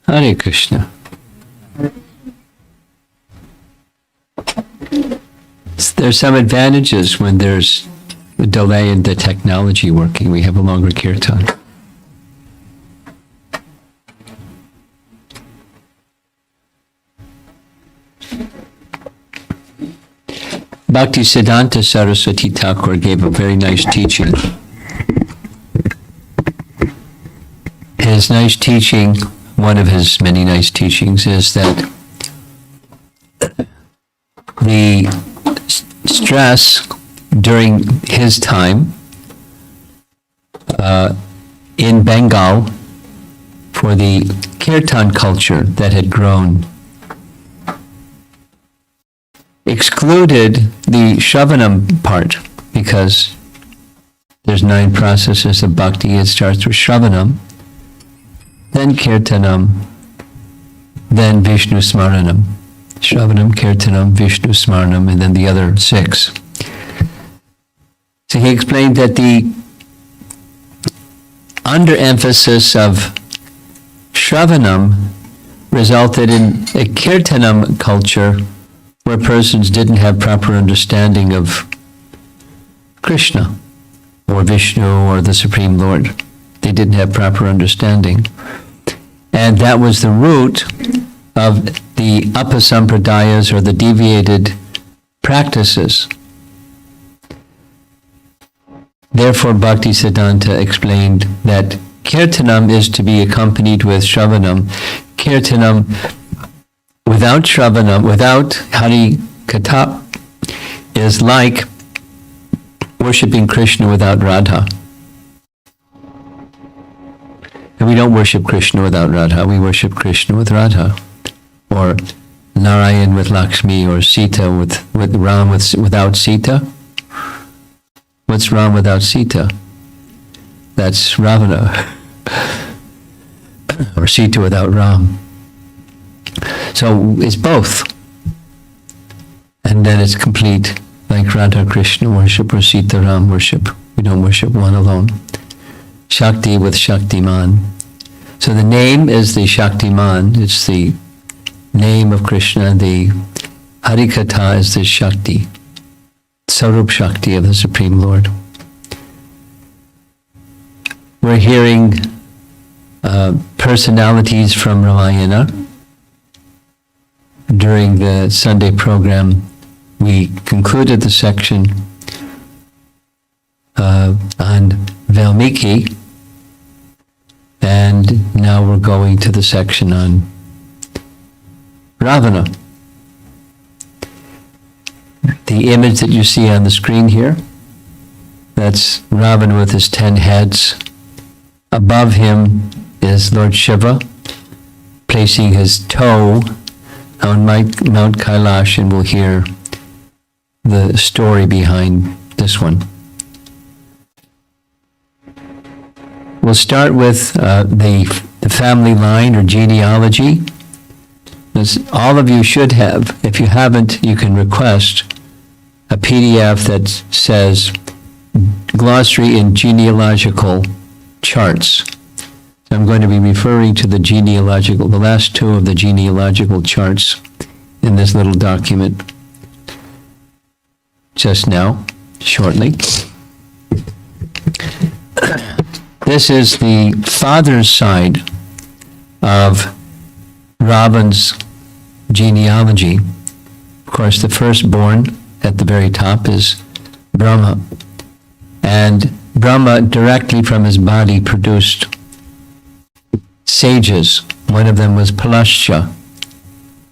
Hare Krishna. There's some advantages when there's a delay in the technology working. We have a longer kirtan. Bhaktisiddhanta Saraswati Thakur gave a very nice teaching. His nice teaching, one of his many nice teachings, is that the stress during his time in Bengal for the kirtan culture that had grown excluded the Shravanam part, because there's 9 processes of bhakti. It starts with Shravanam, then Kirtanam, then Vishnu Smaranam. Shravanam, Kirtanam, Vishnu Smaranam, and then the other 6. So he explained that the underemphasis of Shravanam resulted in a Kirtanam culture where persons didn't have proper understanding of Krishna or Vishnu or the Supreme Lord. They didn't have proper understanding. And that was the root of the apasampradayas, or the deviated practices. Therefore, Bhaktisiddhanta explained that Kirtanam is to be accompanied with Shravanam. Kirtanam without Shravanam, without Hari Katha, is like worshipping Krishna without Radha. And we don't worship Krishna without Radha, we worship Krishna with Radha. Or Narayan with Lakshmi, or Sita with Ram without Sita. What's Ram without Sita? That's Ravana. Or Sita without Ram. So it's both. And then it's complete, like Radha Krishna worship or Sita Ram worship. We don't worship one alone. Shakti with Shaktiman. So the name is the Shaktiman, it's the name of Krishna. The Harikatha is the Shakti, Sarup Shakti of the Supreme Lord. We're hearing personalities from Ramayana. During the Sunday program, we concluded the section on Valmiki, and now we're going to the section on Ravana. The image that you see on the screen here, that's Ravana with his 10 heads. Above him is Lord Shiva, placing his toe on Mount Kailash, and we'll hear the story behind this one. We'll start with the family line or genealogy. As all of you should have. If you haven't, you can request a PDF that says Glossary in Genealogical Charts. I'm going to be referring to the last 2 of the genealogical charts in this little document just now, shortly. This is the father's side of Ravana's genealogy. Of course, the firstborn at the very top is Brahma. And Brahma, directly from his body, produced sages. One of them was Palashya,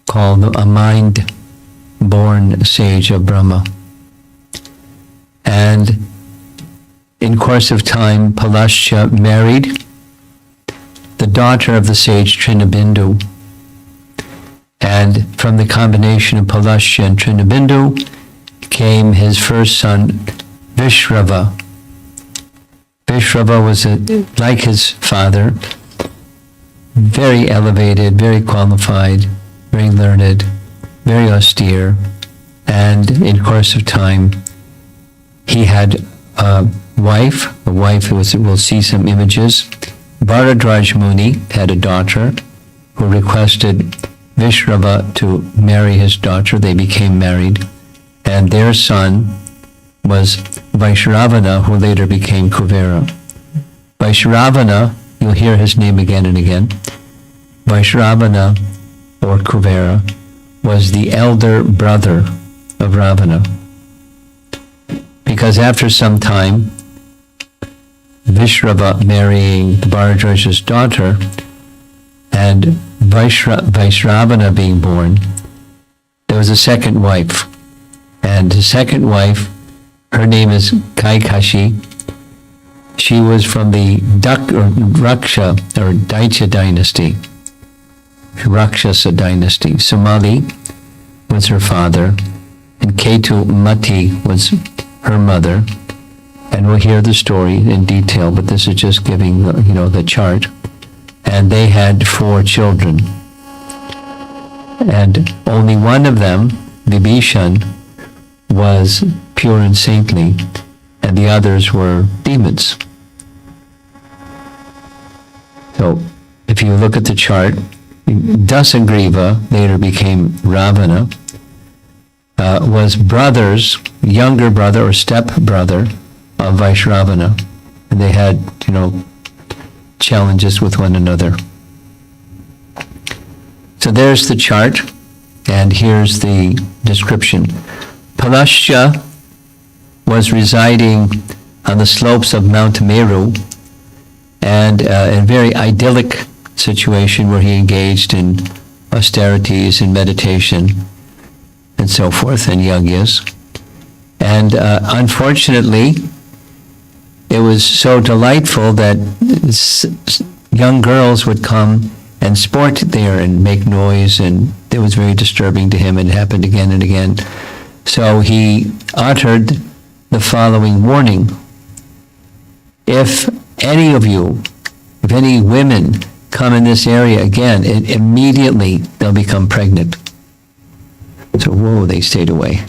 called a mind-born sage of Brahma. And in course of time, Palashya married the daughter of the sage Trinabindu. And from the combination of Palashya and Trinabindu came his first son, Vaishrava. Vaishrava was, like his father, very elevated, very qualified, very learned, very austere, and in course of time, he had wife, we'll see some images. Bharadraj Muni had a daughter who requested Vaishrava to marry his daughter. They became married, and their son was Vaishravana, who later became Conqueror. Vaishravana, you'll hear his name again and again. Vaishravana, or Conqueror, was the elder brother of Ravana. Because after some time, Vaishrava marrying Bharadraj's daughter and Vaishravana being born, there was a second wife. And the second wife, her name is Kaikashi. She was from the Raksha or Daitya dynasty, Rakshasa dynasty. Sumali was her father, and Ketu Mati was her mother. And we'll hear the story in detail, but this is just giving the chart. And they had 4 children. And only one of them, Vibhishan, was pure and saintly, and the others were demons. So if you look at the chart, Dasagriva, later became Ravana, was younger brother or step brother of Vaishravana, and they had, challenges with one another. So there's the chart, and here's the description. Palashya was residing on the slopes of Mount Meru, and in a very idyllic situation where he engaged in austerities and meditation and so forth, and yagyas. And unfortunately, it was so delightful that young girls would come and sport there and make noise, and it was very disturbing to him, and it happened again and again. So he uttered the following warning: if any women come in this area again, immediately they'll become pregnant. So they stayed away.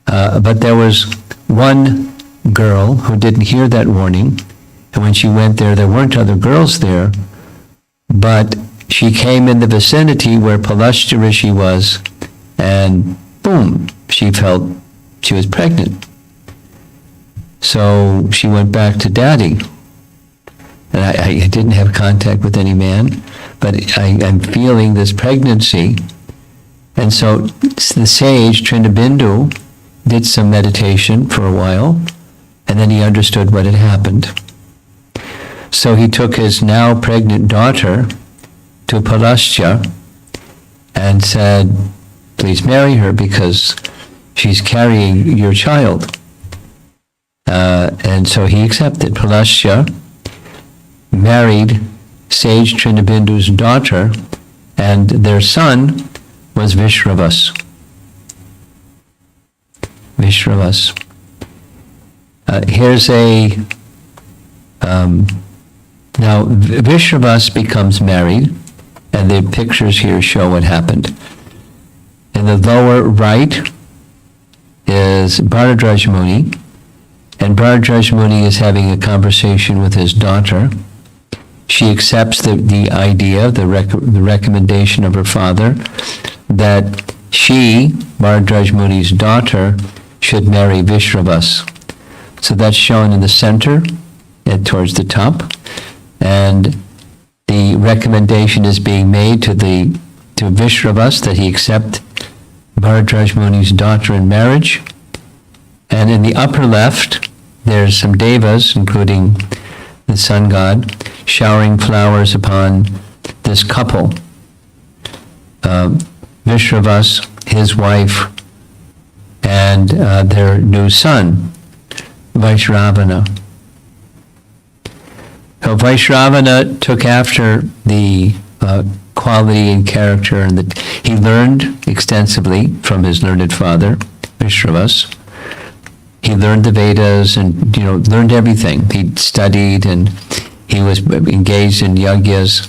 But there was one girl who didn't hear that warning, and when she went there weren't other girls there, but she came in the vicinity where Palashya Rishi was, and boom, she felt she was pregnant. So she went back to Daddy. And I didn't have contact with any man, but I'm feeling this pregnancy. And so the sage, Trinabindu, did some meditation for a while, and then he understood what had happened. So he took his now pregnant daughter to Palashya and said, please marry her because she's carrying your child. And so he accepted. Palashya married sage Trinabindu's daughter, and their son was Vaishravas. Here's now Vaishravas becomes married, and the pictures here show what happened. In the lower right is Bharadraj Muni, and Bharadraj Muni is having a conversation with his daughter. She accepts the idea, the recommendation of her father, that she, Bharadraj Muni's daughter, should marry Vaishravas. So that's shown in the center and towards the top. And the recommendation is being made to Vaishravas that he accept Bharadraj Muni's daughter in marriage. And in the upper left, there's some devas, including the sun god, showering flowers upon this couple. Vaishravas, his wife, and their new son, Vaishravana. So Vaishravana took after the quality and character, and that he learned extensively from his learned father, Vaishravas. He learned the Vedas and learned everything. He studied and he was engaged in yagyas.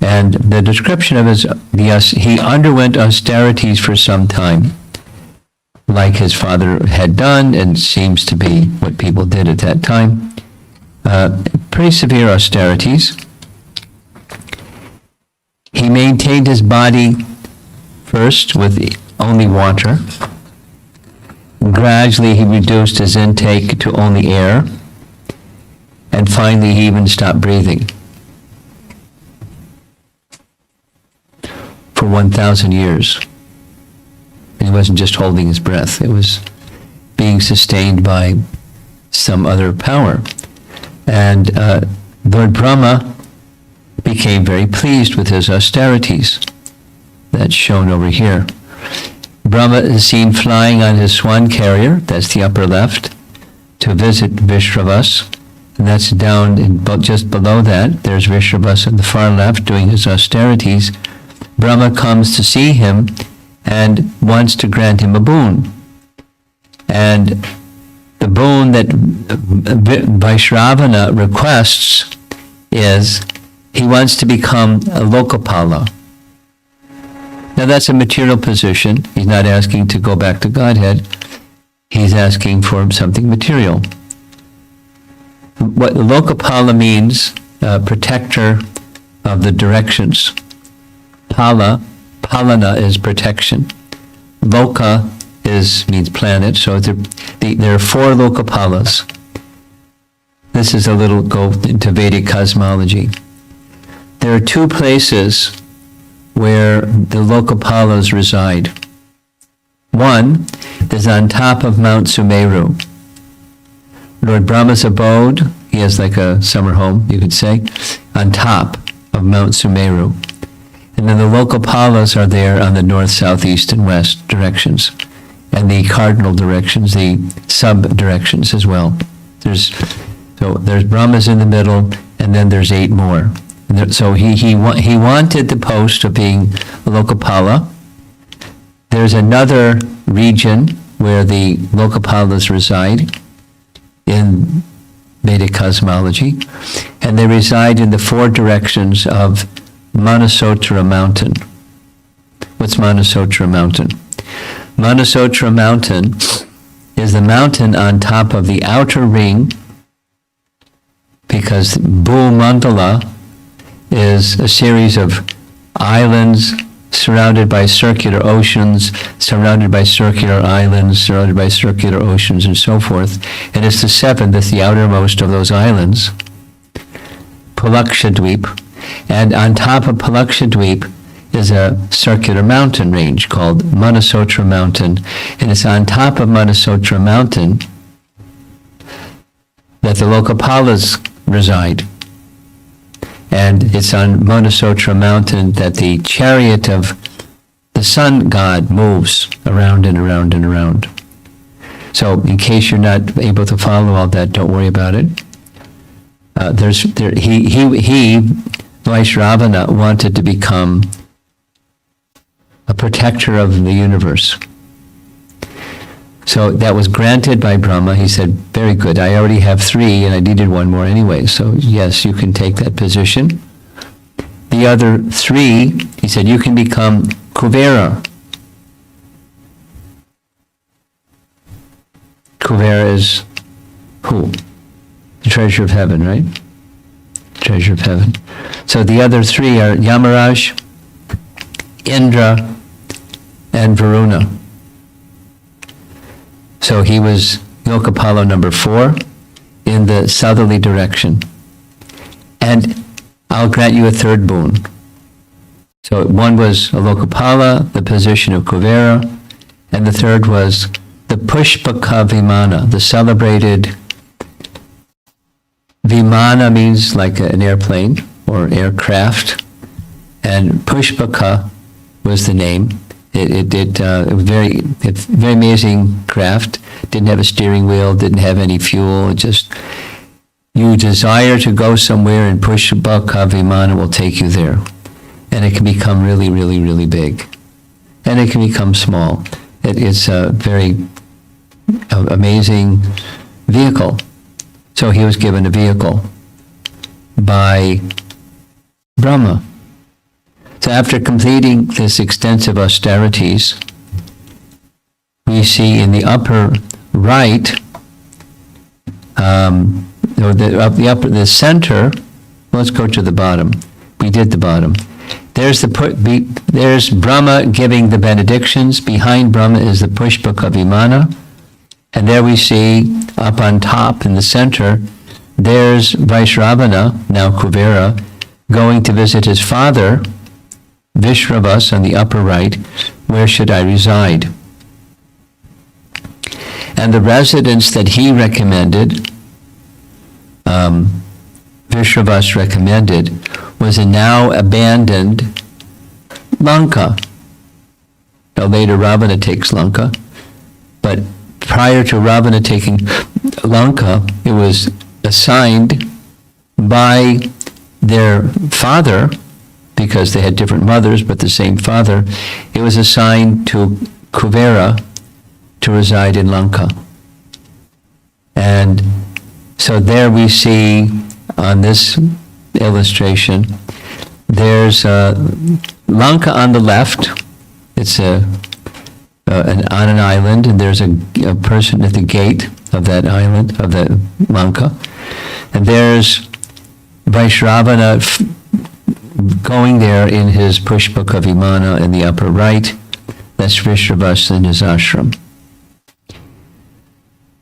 And the description of he underwent austerities for some time. like his father had done, and seems to be what people did at that time. Pretty severe austerities. He maintained his body first with only water. Gradually, he reduced his intake to only air. And finally, he even stopped breathing for 1,000 years. And he wasn't just holding his breath. It was being sustained by some other power. And Lord Brahma became very pleased with his austerities. That's shown over here. Brahma is seen flying on his swan carrier, that's the upper left, to visit Vaishravana. And that's down just below that. There's Vaishravana on the far left doing his austerities. Brahma comes to see him and wants to grant him a boon. And the boon that Vaishravana requests is he wants to become a Lokapala. Now that's a material position. He's not asking to go back to Godhead. He's asking for something material. What Lokapala means, protector of the directions. Palana is protection. Loka means planet, so there are 4 Lokapalas. This is a little go into Vedic cosmology. There are 2 places where the Lokapalas reside. One is on top of Mount Sumeru. Lord Brahma's abode, he has like a summer home, you could say, on top of Mount Sumeru. And then the Lokapalas are there on the north, south, east, and west directions. And the cardinal directions, the sub-directions as well. There's Brahma's in the middle, and then there's 8 more. So he wanted the post of being a Lokapala. There's another region where the Lokapalas reside in Vedic cosmology, and they reside in the 4 directions of Manasotra Mountain. What's Manasotra Mountain? Manasotra Mountain is the mountain on top of the outer ring, because Bhumandala is a series of islands surrounded by circular oceans, surrounded by circular islands, surrounded by circular oceans, and so forth. And it's the 7th, it's the outermost of those islands, Palakshadweep. And on top of Palakshadweep is a circular mountain range called Manasotra Mountain. And it's on top of Manasotra Mountain that the Lokapalas reside. And it's on Manasotra Mountain that the chariot of the sun god moves around and around and around. So in case you're not able to follow all that, don't worry about it. Vaishravana, wanted to become a protector of the universe. So that was granted by Brahma. He said, very good, I already have 3 and I needed 1 more anyway, so yes, you can take that position. The other 3, he said, you can become Kuvera. Kuvera is who? The treasure of heaven, right? Treasure of heaven. So the other 3 are Yamaraj, Indra, and Varuna. So he was Lokapala number 4 in the southerly direction. And I'll grant you a 3rd boon. So 1 was a Lokapala, the position of Kuvera, and the 3rd was the Pushpaka Vimana, the celebrated. Vimana means like an airplane or aircraft, and Pushpaka was the name. It was very amazing craft. Didn't have a steering wheel, didn't have any fuel. Just you desire to go somewhere, and Pushpaka Vimana will take you there. And it can become really, really, really big. And it can become small. It is a very amazing vehicle. So he was given a vehicle by Brahma. So after completing this extensive austerities, we see in the upper right, the center. Let's go to the bottom. We did the bottom. There's Brahma giving the benedictions. Behind Brahma is the Pushpaka of Vimana. And there we see, up on top in the center, there's Vaishravana, now Kuvera, going to visit his father, Vishravas, on the upper right. Where should I reside? And the residence that he recommended, Vishravas recommended, was a now abandoned Lanka. Now later Ravana takes Lanka, but prior to Ravana taking Lanka, it was assigned by their father, because they had different mothers but the same father. It was assigned to Kuvera to reside in Lanka. And so there we see on this illustration, there's Lanka on the left. It's on an island, and there's a person at the gate of that island, of that Lanka. And there's Vaishravana going there in his Pushpaka Vimana in the upper right. That's Vishravas in his ashram.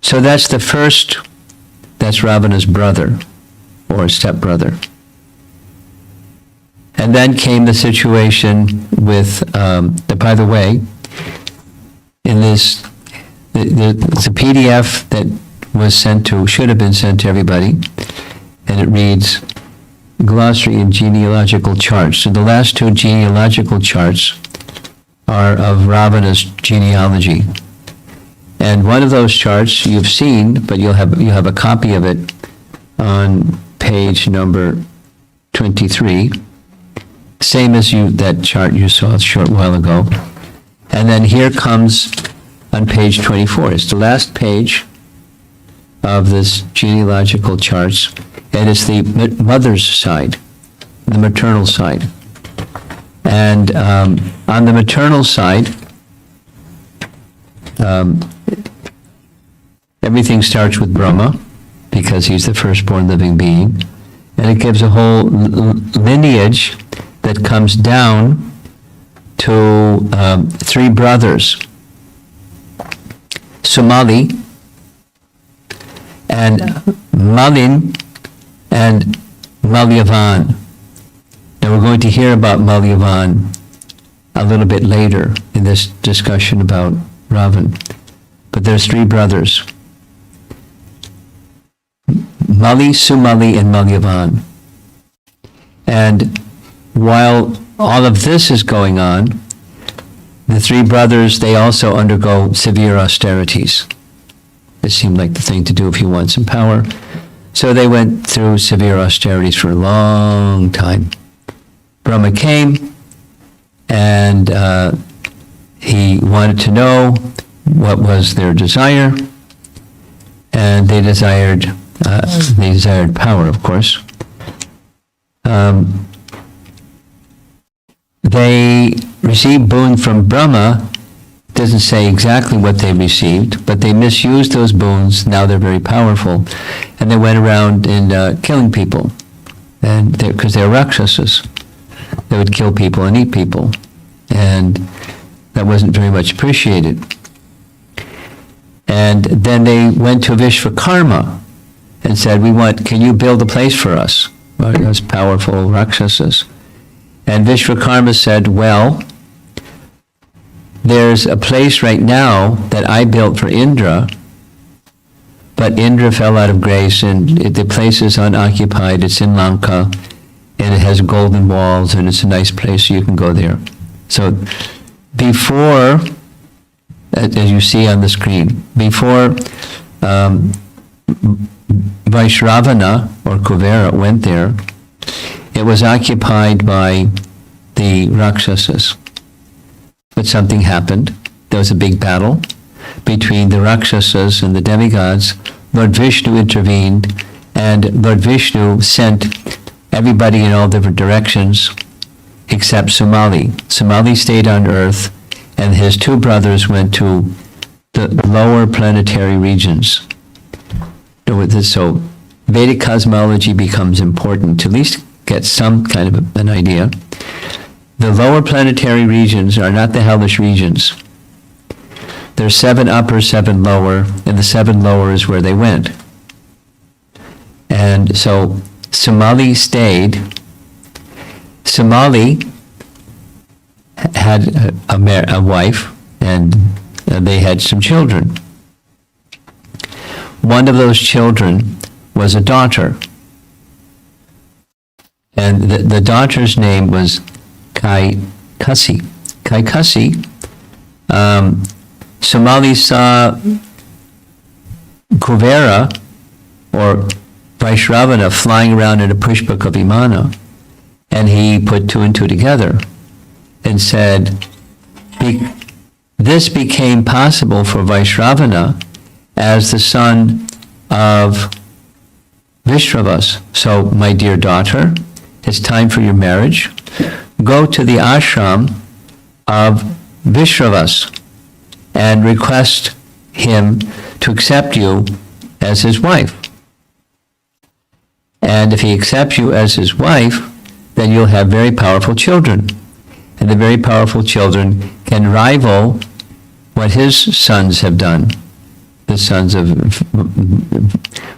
So that's the first, that's Ravana's brother, or stepbrother. And then came the situation with, by the way, in this, it's a PDF that was sent to, should have been sent to everybody, and it reads, glossary and genealogical charts. So the last two genealogical charts are of Ravana's genealogy. And one of those charts you've seen, but you have a copy of it on page number 23, same as that chart you saw a short while ago. And then here comes on page 24. It's the last page of this genealogical charts, and it's the mother's side, the maternal side. And on the maternal side, everything starts with Brahma, because he's the firstborn living being, and it gives a whole lineage that comes down to three brothers, Sumali and Malin and Malyavan. Now we're going to hear about Malyavan a little bit later in this discussion about Ravan. But there's three brothers, Mali, Sumali, and Malyavan. And while all of this is going on, the three brothers, they also undergo severe austerities. It seemed like the thing to do if you want some power. So they went through severe austerities for a long time. Brahma came, and he wanted to know what was their desire, and they desired power, of course. They received boon from Brahma. Doesn't say exactly what they received, but they misused those boons. Now they're very powerful, and they went around and killing people, and because they're Rakshasas, they would kill people and eat people, and that wasn't very much appreciated. And then they went to Vishvakarma and said, can you build a place for us? Well, those powerful Rakshasas. And Vishvakarma said, well, there's a place right now that I built for Indra, but Indra fell out of grace, and the place is unoccupied. It's in Lanka, and it has golden walls, and it's a nice place, so you can go there. So before, as you see on the screen, before Vaishravana or Kuvera went there, it was occupied by the Rakshasas. But something happened. There was a big battle between the Rakshasas and the demigods. Lord Vishnu intervened, and Lord Vishnu sent everybody in all different directions except Sumali. Sumali stayed on earth, and his two brothers went to the lower planetary regions. So Vedic cosmology becomes important to at least get some kind of an idea. The lower planetary regions are not the hellish regions. There's 7 upper, 7 lower, and the 7 lower is where they went. And so Sumali stayed. Sumali had a wife, and they had some children. One of those children was a daughter. And the daughter's name was Kaikasi. Kaikasi, Sumali saw Kuvera, or Vaishravana, flying around in a Pushpaka Vimana, and he put 2 and 2 together and said, this became possible for Vaishravana as the son of Vaishravas. So, my dear daughter, it's time for your marriage. Go to the ashram of Vaishravas and request him to accept you as his wife. And if he accepts you as his wife, then you'll have very powerful children. And the very powerful children can rival what his sons have done. The sons of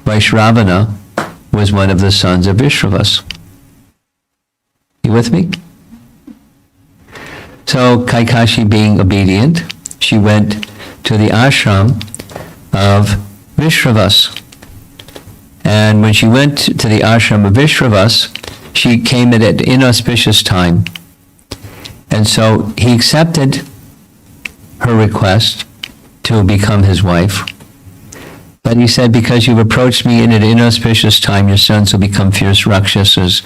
Vaishravana was one of the sons of Vaishravas. You with me? So Kaikashi, being obedient, she went to the ashram of Vaishravas. And when she went to the ashram of Vaishravas, she came at an inauspicious time. And so he accepted her request to become his wife. But he said, because you've approached me in an inauspicious time, your sons will become fierce rakshasas,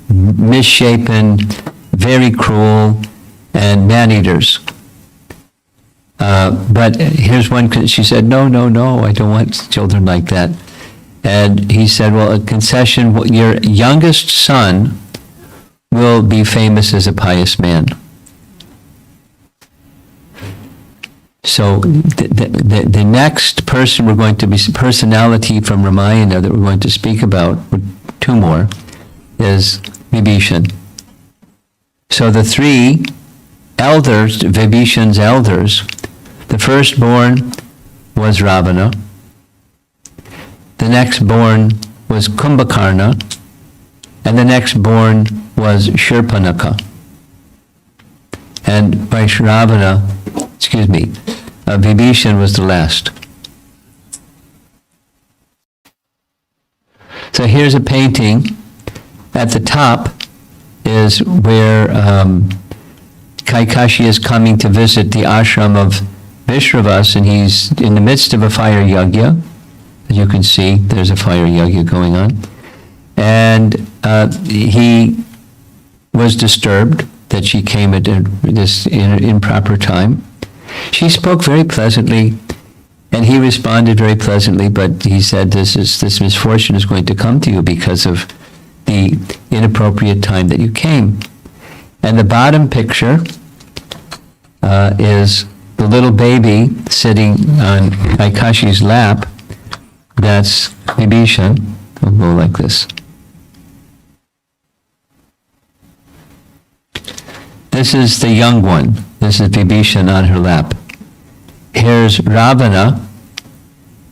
misshapen, very cruel, and man-eaters. But here's one, she said, no, I don't want children like that. And he said, well, a concession, your youngest son will be famous as a pious man. So the next person we're going to be, personality from Ramayana that we're going to speak about, 2 more, is Vibhishan. So the 3 elders, Vibhishan's elders, the firstborn was Ravana, the next born was Kumbhakarna, and the next born was Shurpanaka. And Vaishravana, Vibhishan was the last. So here's a painting. At the top is where Kaikashi is coming to visit the ashram of Vaishravas, and he's in the midst of a fire yagya. As you can see, there's a fire yagya going on. And he was disturbed that she came at this improper time. She spoke very pleasantly, and he responded very pleasantly, but he said, this misfortune is going to come to you because of the inappropriate time that you came. And the bottom picture is the little baby sitting on Kaikashi's lap. That's Vibhishan. I'll go like this. This is the young one. This is Vibhishan on her lap. Here's Ravana,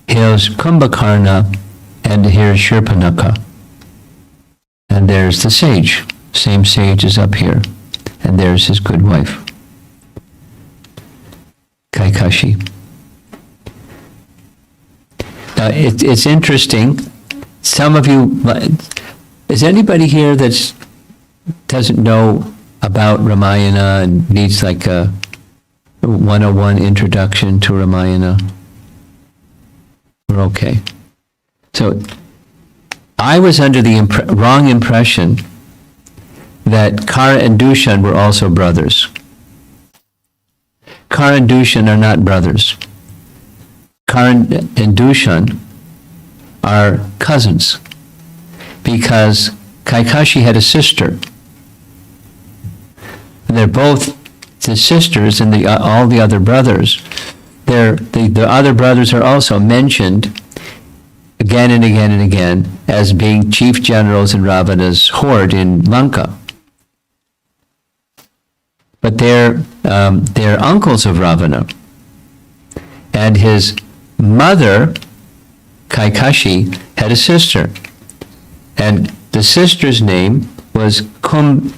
here's Kumbhakarna, and here's Shurpanaka. And there's the sage. Same sage is up here. And there's his good wife, Kaikashi. Now, it's interesting. Some of you, is anybody here that doesn't know about Ramayana and needs like a 101 introduction to Ramayana? We're okay. So, I was under the wrong impression that Kara and Dushan were also brothers. Kara and Dushan are not brothers. Kara and Dushan are cousins because Kaikashi had a sister. They're both the sisters, and all the other brothers, the other brothers are also mentioned again and again and again as being chief generals in Ravana's horde in Lanka. But they're uncles of Ravana. And his mother, Kaikashi, had a sister. And the sister's name was Kumbinasi.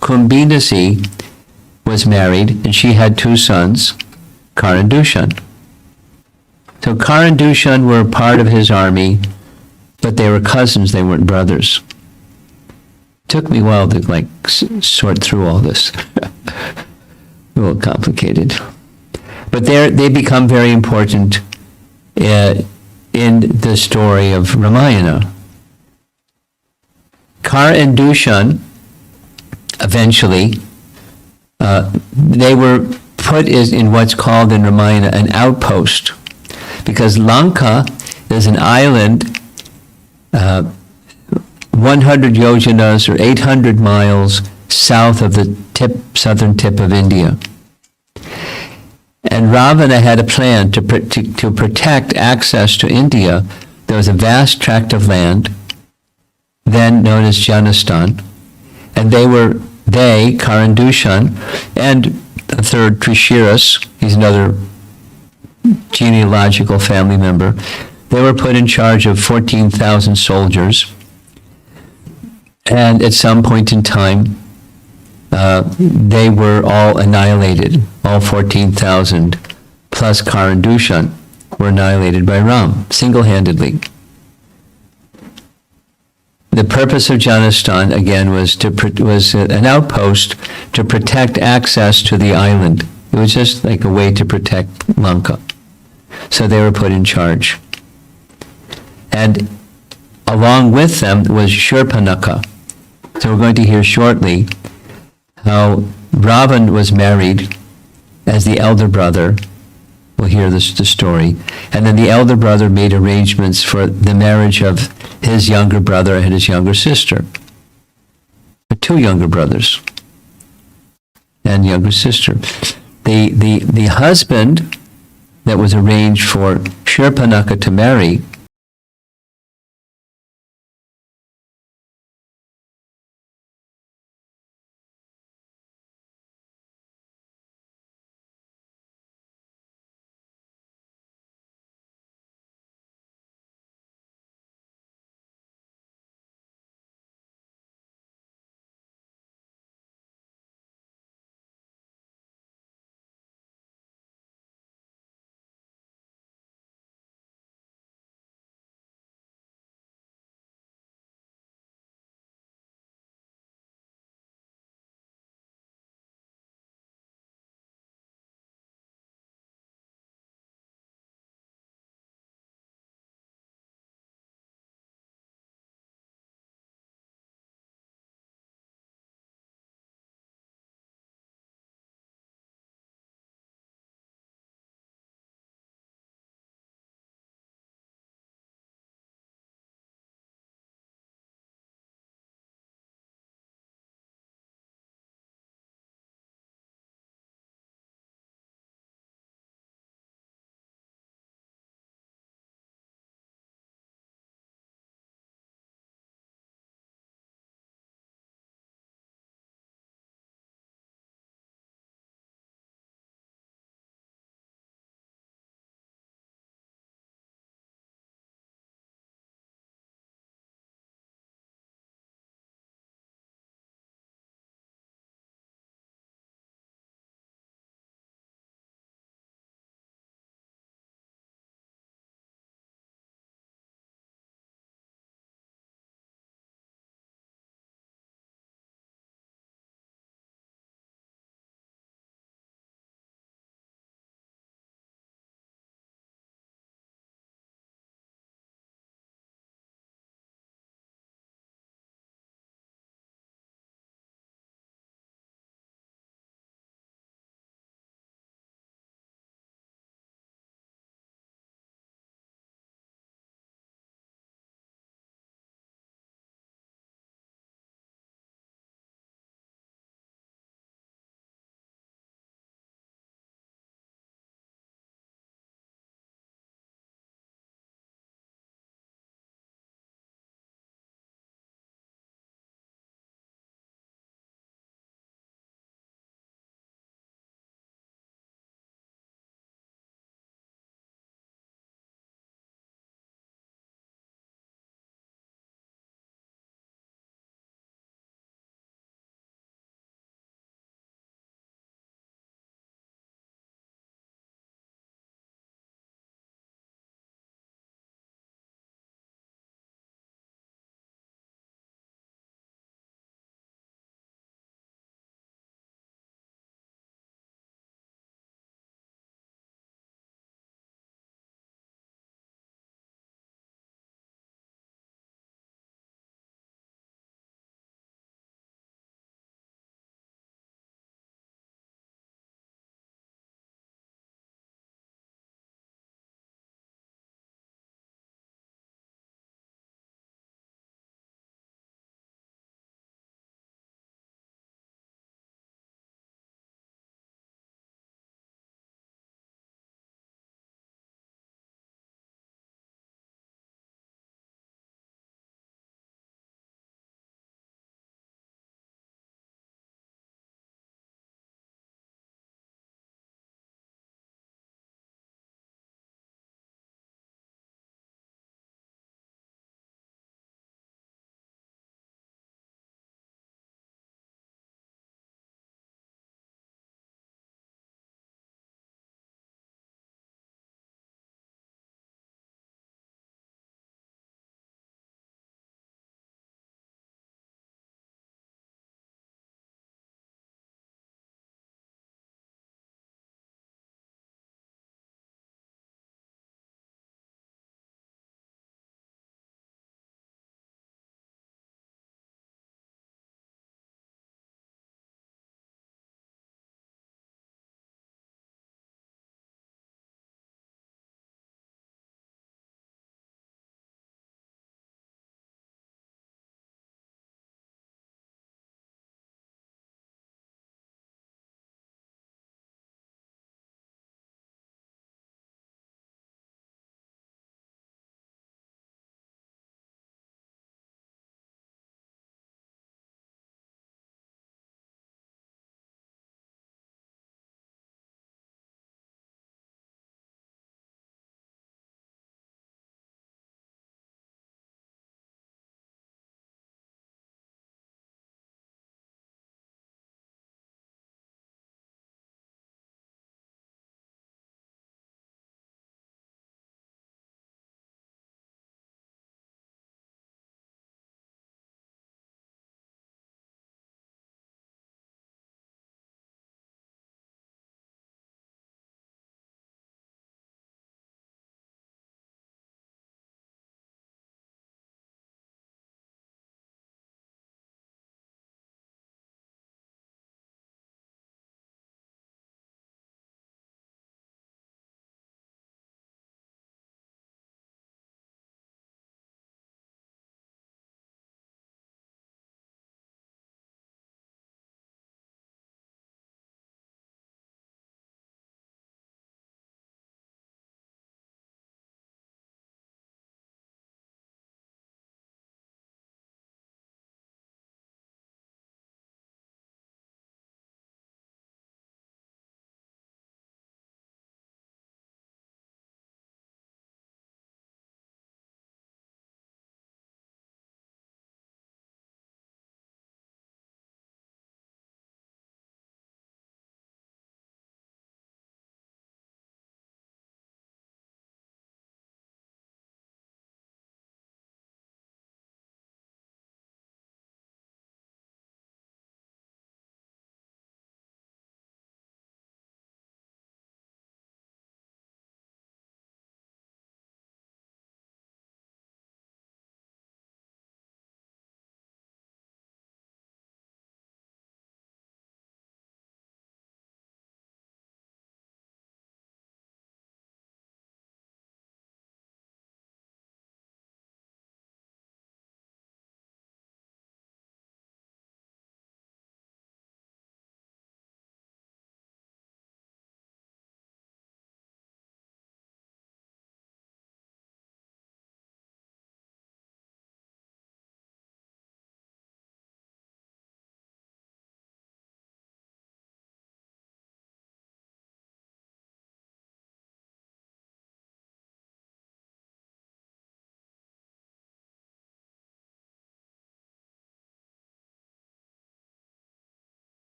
Kumbinasi was married, and she had 2 sons, Kar and Dushan. So Kar and Dushan were part of his army, but they were cousins, they weren't brothers. Took me a while to sort through all this. A little complicated. But they become very important in the story of Ramayana. Kar and Dushan, eventually, they were put in what's called in Ramayana an outpost, because Lanka is an island 100 yojanas or 800 miles south of the southern tip of India. And Ravana had a plan to protect access to India. There was a vast tract of land, then known as Janastan, and they, Kar and Dushan, and a third, Trishiras, he's another genealogical family member, they were put in charge of 14,000 soldiers. And at some point in time, they were all annihilated. All 14,000 plus Kar and Dushan were annihilated by Ram, single-handedly. The purpose of Janastan, again, was an outpost to protect access to the island. It was just like a way to protect Lanka. So they were put in charge. And along with them was Shurpanakha. So we're going to hear shortly how Ravan was married as the elder brother. We'll hear the story. And then the elder brother made arrangements for the marriage of his younger brother and his younger sister. 2 younger brothers and younger sister. The husband that was arranged for Shurpanakha to marry